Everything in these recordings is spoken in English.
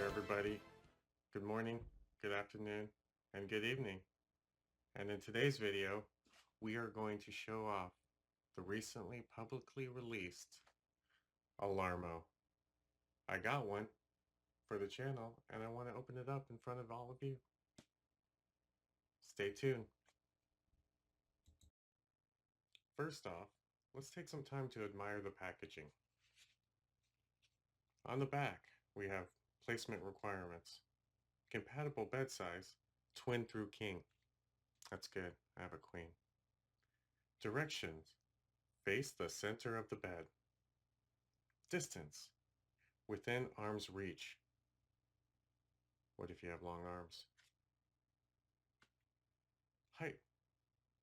everybody. Good morning, good afternoon, and good evening. And in today's video, we are going to show off the recently publicly released Alarmo. I got one for the channel and I want to open it up in front of all of you. Stay tuned. First off, let's take some time to admire the packaging. On the back, we have placement requirements. Compatible bed size, twin through king. That's good, I have a queen. Directions, face the center of the bed. Distance, within arm's reach. What if you have long arms? Height,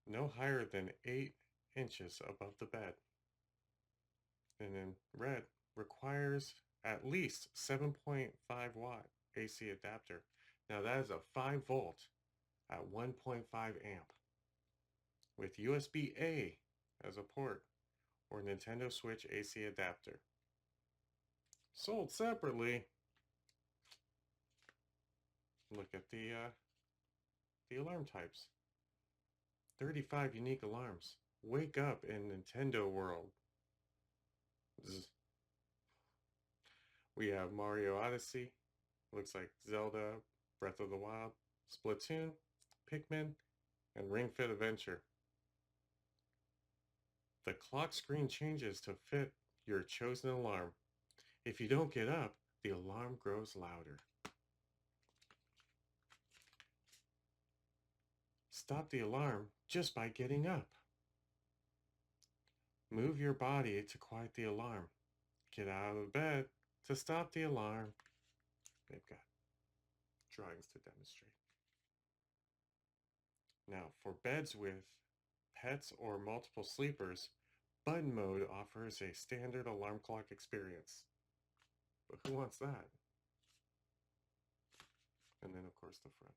no higher than 8 inches above the bed. And in red, requires at least 7.5 watt AC adapter. Now that is a 5 volt at 1.5 amp with USB-A as a port or Nintendo Switch AC adapter. Sold separately. Look at the alarm types. 35 unique alarms. Wake up in Nintendo world. We have Mario Odyssey, looks like Zelda, Breath of the Wild, Splatoon, Pikmin, and Ring Fit Adventure. The clock screen changes to fit your chosen alarm. If you don't get up, the alarm grows louder. Stop the alarm just by getting up. Move your body to quiet the alarm. Get out of bed to stop the alarm. They've got drawings to demonstrate. Now, for beds with pets or multiple sleepers, button mode offers a standard alarm clock experience. But who wants that? And then, of course, the front.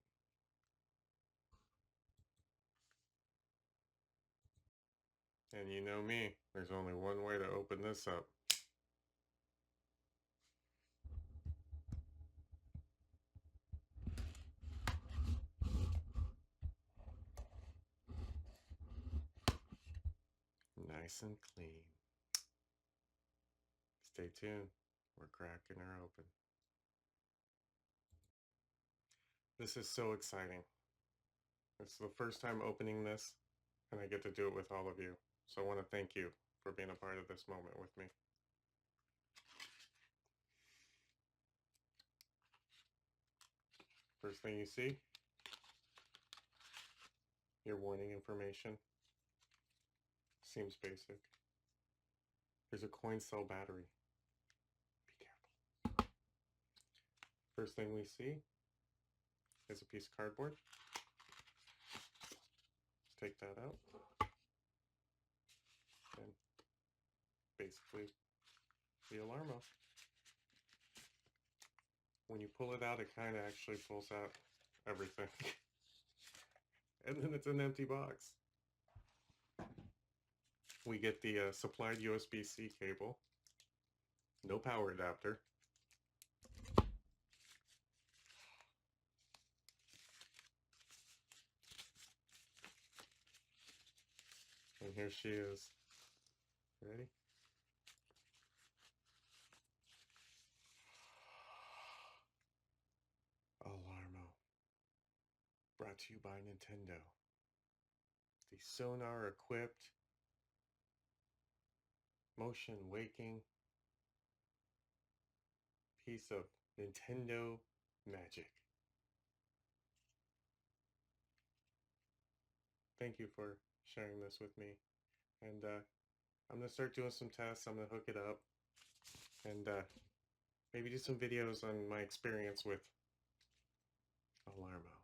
And you know me, there's only one way to open this up. Nice and clean. Stay tuned. We're cracking her open. This is so exciting. It's the first time opening this, and I get to do it with all of you. So I want to thank you for being a part of this moment with me. First thing you see, your warning information. Seems basic. There's a coin cell battery. Be careful. First thing we see is a piece of cardboard. Take that out. And basically the Alarmo. When you pull it out, it kind of actually pulls out everything. And then it's an empty box. We get the supplied USB-C cable. No power adapter. And here she is. Ready? Alarmo. Brought to you by Nintendo. The sonar equipped, motion waking piece of Nintendo magic. Thank you for sharing this with me. And I'm going to start doing some tests. I'm going to hook it up and maybe do some videos on my experience with Alarmo.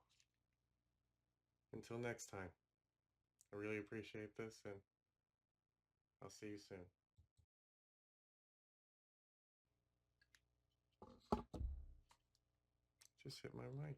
Until next time, I really appreciate this and I'll see you soon. Just hit my mic.